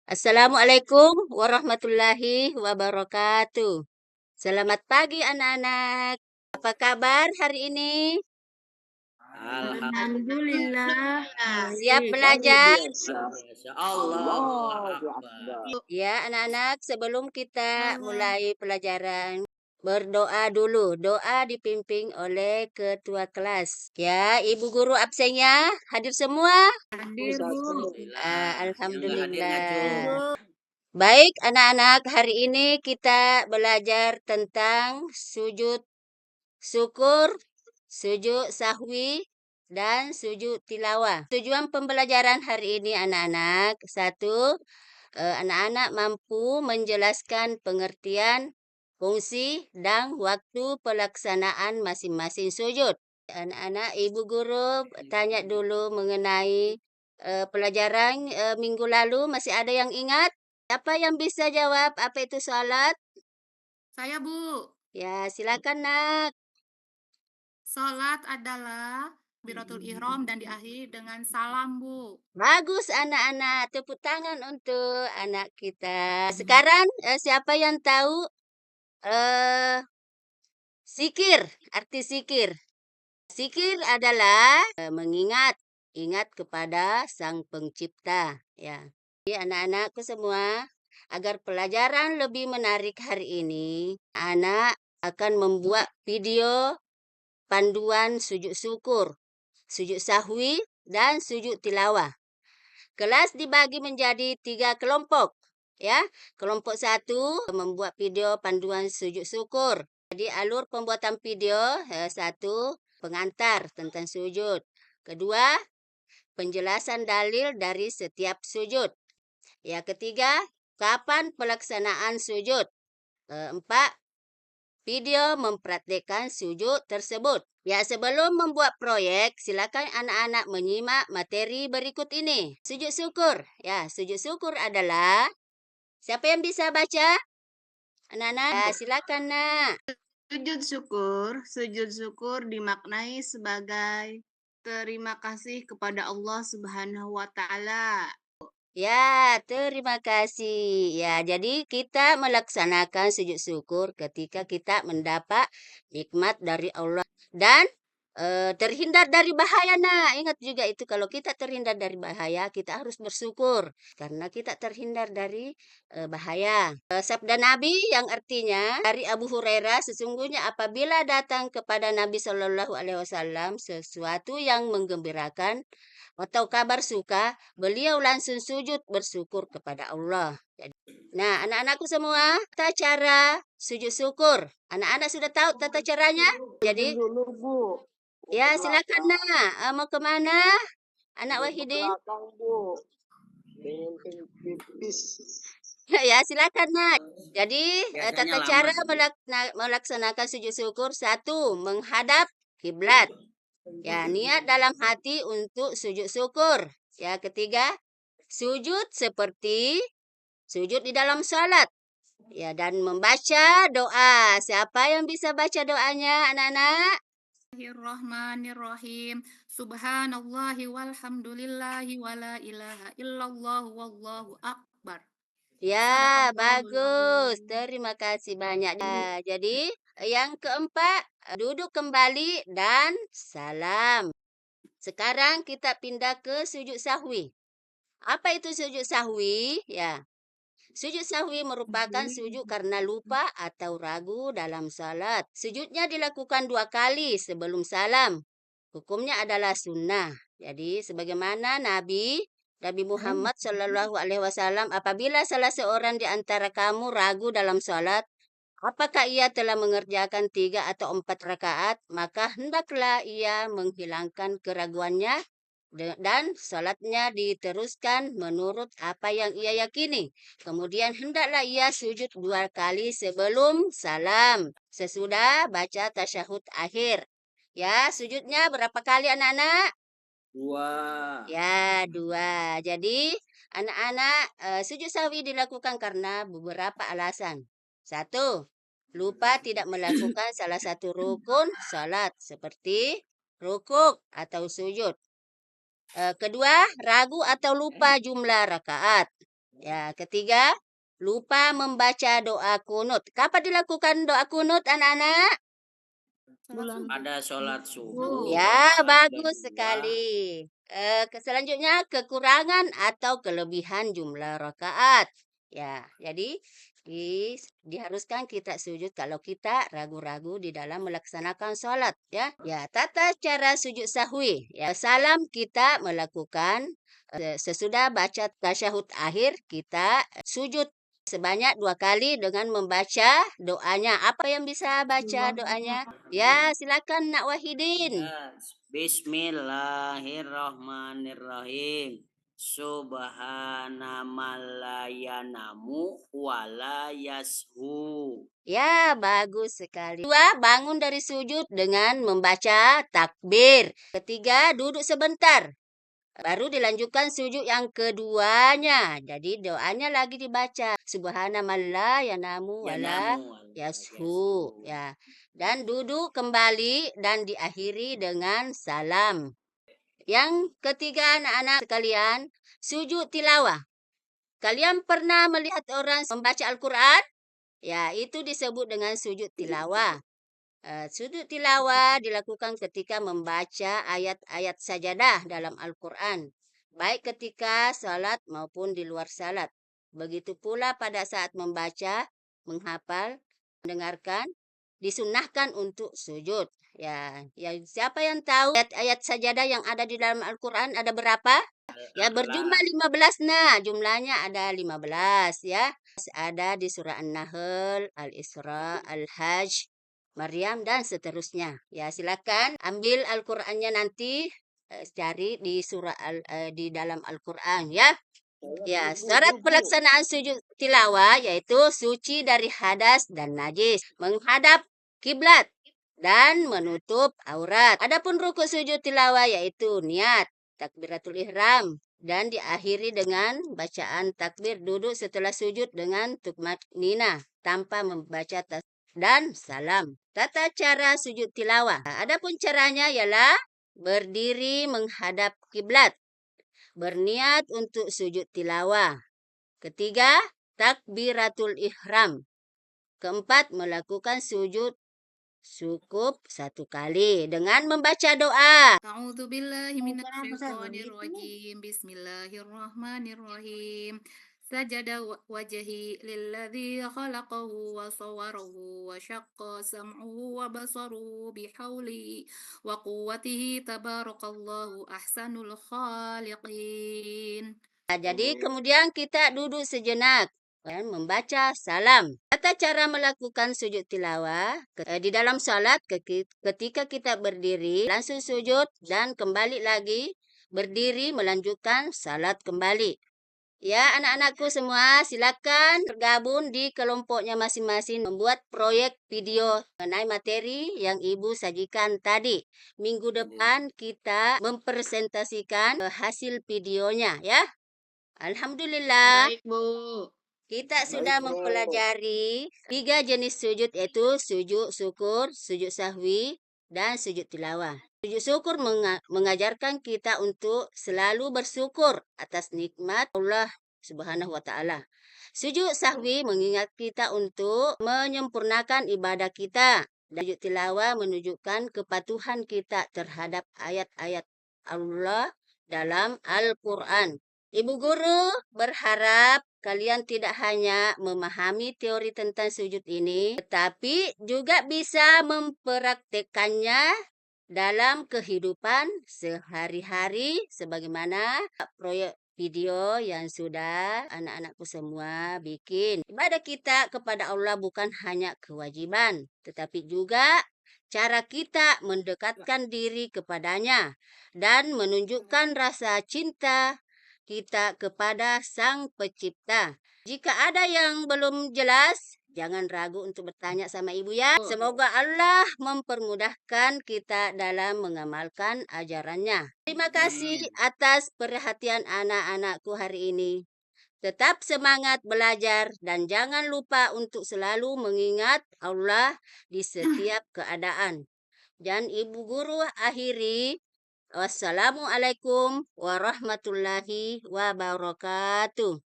Assalamualaikum warahmatullahi wabarakatuh. Selamat pagi anak-anak. Apa kabar hari ini? Alhamdulillah, Siap baik. belajar? Luar biasa. Allahu Akbar. Ya, anak-anak, sebelum kita Allah. mulai pelajaran, berdoa dulu. Doa dipimpin oleh ketua kelas. Ya, ibu guru absennya hadir semua? Hadir, Bu. Alhamdulillah. Yang nggak hadirnya Alhamdulillah. Hadir, Bu. Baik, anak-anak, hari ini kita belajar tentang sujud syukur, sujud sahwi, dan sujud tilawah. Tujuan pembelajaran hari ini anak-anak, satu, anak-anak mampu menjelaskan pengertian, fungsi, dan waktu pelaksanaan masing-masing sujud. Anak-anak, ibu guru tanya dulu mengenai pelajaran minggu lalu, masih ada yang ingat? Siapa yang bisa jawab apa itu salat? Saya, Bu. Ya, silakan nak. Salat adalah takbiratul ihram dan diakhiri dengan salam, Bu. Bagus anak-anak, tepuk tangan untuk anak kita. Sekarang siapa yang tahu eh zikir, arti zikir? Zikir adalah mengingat, ingat kepada Sang Pencipta, ya. Jadi anak-anakku semua, agar pelajaran lebih menarik hari ini, anak akan membuat video panduan sujud syukur, sujud sahwi, dan sujud tilawah. Kelas dibagi menjadi 3 kelompok. Ya, kelompok 1 membuat video panduan sujud syukur. Jadi alur pembuatan video, 1 pengantar tentang sujud. Kedua, penjelasan dalil dari setiap sujud. Ya, ketiga, kapan pelaksanaan sujud. 4, video mempraktikkan sujud tersebut. Ya, sebelum membuat proyek, silakan anak-anak menyimak materi berikut ini. Sujud syukur. Ya, sujud syukur adalah, siapa yang bisa baca? Anak-anak, ya, silakan nak. Sujud syukur dimaknai sebagai terima kasih kepada Allah Subhanahu wa taala. Ya, terima kasih. Ya, jadi kita melaksanakan sujud syukur ketika kita mendapat nikmat dari Allah dan terhindar dari bahaya. Nah, ingat juga itu kalau kita terhindar dari bahaya, kita harus bersyukur karena kita terhindar dari bahaya. Sabda Nabi yang artinya dari Abu Hurairah, sesungguhnya apabila datang kepada Nabi Shallallahu Alaihi Wasallam sesuatu yang menggembirakan atau kabar suka, beliau langsung sujud bersyukur kepada Allah. Nah, anak-anakku semua, tata cara sujud syukur. Anak-anak sudah tahu tata caranya? Jadi, Dulu, Bu. ya silakan nak. Mau kemana? Anak Mau ke Wahidin? belakang, Bu. Pengen pipis. Ya, silakan nak. Jadi, Biasanya tata lama cara tuh, Bu. melaksanakan sujud syukur. 1, menghadap kiblat. Ya, niat dalam hati untuk sujud syukur. Ya, ketiga, sujud seperti sujud di dalam salat. Ya, dan membaca doa. Siapa yang bisa baca doanya, anak-anak? Bismillahirrahmanirrahim. Subhanallahi walhamdulillahi wala ilaha illallah wallahu akbar. Ya, Sadaqallahul bagus. azim. Terima kasih banyak. Ya, jadi, yang keempat, duduk kembali dan salam. Sekarang kita pindah ke sujud sahwi. Apa itu sujud sahwi? Ya, sujud sahwi merupakan sujud karena lupa atau ragu dalam salat. Sujudnya dilakukan 2 kali sebelum salam. Hukumnya adalah sunnah. Jadi, sebagaimana Nabi Muhammad Shallallahu Alaihi Wasallam, apabila salah seorang di antara kamu ragu dalam salat, apakah ia telah mengerjakan 3 atau 4 rakaat, maka hendaklah ia menghilangkan keraguannya dan salatnya diteruskan menurut apa yang ia yakini. Kemudian hendaklah ia sujud 2 kali sebelum salam, sesudah baca tasyahud akhir. Ya, sujudnya berapa kali anak-anak? 2. Ya, 2. Jadi, anak-anak, sujud sahwi dilakukan karena beberapa alasan. 1, lupa tidak melakukan salah satu rukun salat seperti rukuk atau sujud. Kedua, ragu atau lupa jumlah rakaat. Ya, ketiga, lupa membaca doa kunut. Kapan dilakukan doa kunut, anak-anak? Pada sholat subuh. subuh, Ya, rakaat bagus kedua. sekali. Selanjutnya, kekurangan atau kelebihan jumlah rakaat. Ya, jadi diharuskan kita sujud kalau kita ragu-ragu di dalam melaksanakan sholat. Ya, ya, tata cara sujud sahwi. Ya, salam kita melakukan sesudah baca tasyahud akhir, kita sujud sebanyak 2 kali dengan membaca doanya. Apa yang bisa baca doanya? Ya, silakan Nak Wahidin. Yes. Bismillahirrahmanirrahim. Subhana malayanamu wala yashu. Ya, bagus sekali. Dua, bangun dari sujud dengan membaca takbir. Ketiga, duduk sebentar. Baru dilanjutkan sujud yang keduanya. Jadi doanya lagi dibaca. Subhana malla yanamu wala Yanamu wala yashu. Ya. Dan duduk kembali dan diakhiri dengan salam. Yang ketiga, anak-anak sekalian, sujud tilawah. Kalian pernah melihat orang membaca Al-Quran? Ya, itu disebut dengan sujud tilawah. Sujud tilawah dilakukan ketika membaca ayat-ayat sajadah dalam Al-Quran, baik ketika salat maupun di luar salat. Begitu pula pada saat membaca, menghafal, mendengarkan, disunnahkan untuk sujud. Ya, siapa yang tahu ayat-ayat sajadah yang ada di dalam Al-Quran ada berapa? Ya, berjumlah 15. Nah, jumlahnya ada 15 ya. Ada di surah An-Nahl, Al-Isra, Al-Hajj, Maryam dan seterusnya. Ya, silakan ambil Al-Qur'annya nanti cari di di dalam Al-Qur'an ya. Ya, syarat pelaksanaan sujud tilawah yaitu suci dari hadas dan najis, menghadap kiblat dan menutup aurat. Adapun rukuk sujud tilawah yaitu niat, takbiratul ihram dan diakhiri dengan bacaan takbir, duduk setelah sujud dengan tukmatninah tanpa membaca dan salam. Tata cara sujud tilawah. Adapun caranya ialah berdiri menghadap kiblat, berniat untuk sujud tilawah. Ketiga, takbiratul ihram. Keempat, melakukan sujud cukup 1 kali dengan membaca doa. A'udzu billahi minasyaitonir rajim. Bismillahirrahmanirrahim. Sajada wajhi lilladzi khalaqahu wa sawwarahu wa syaqqa sam'uhu wa basaruhu bihawli wa quwwatihi tabarakallahu ahsanul khaliqin. Jadi kemudian kita duduk sejenak dan membaca salam. Tata cara melakukan sujud tilawah di dalam salat ketika kita berdiri langsung sujud dan kembali lagi berdiri melanjutkan salat kembali. Ya, anak-anakku semua, silakan tergabung di kelompoknya masing-masing membuat proyek video mengenai materi yang Ibu sajikan tadi. Minggu depan kita mempresentasikan hasil videonya ya. Alhamdulillah, Baik, Bu. kita sudah mempelajari 3 jenis sujud yaitu sujud syukur, sujud sahwi, dan sujud tilawah. Sujud syukur mengajarkan kita untuk selalu bersyukur atas nikmat Allah Subhanahu wa taala. Sujud sahwi mengingat kita untuk menyempurnakan ibadah kita. Dan sujud tilawah menunjukkan kepatuhan kita terhadap ayat-ayat Allah dalam Al-Quran. Ibu guru berharap kalian tidak hanya memahami teori tentang sujud ini, tetapi juga bisa mempraktekannya dalam kehidupan sehari-hari sebagaimana proyek video yang sudah anak-anakku semua bikin. Ibadah kita kepada Allah bukan hanya kewajiban, tetapi juga cara kita mendekatkan diri kepadanya dan menunjukkan rasa cinta kita kepada Sang Pencipta. Jika ada yang belum jelas, jangan ragu untuk bertanya sama Ibu ya. Semoga Allah mempermudahkan kita dalam mengamalkan ajarannya. Terima kasih atas perhatian anak-anakku hari ini. Tetap semangat belajar dan jangan lupa untuk selalu mengingat Allah di setiap keadaan. Dan Ibu Guru akhiri, wassalamualaikum warahmatullahi wabarakatuh.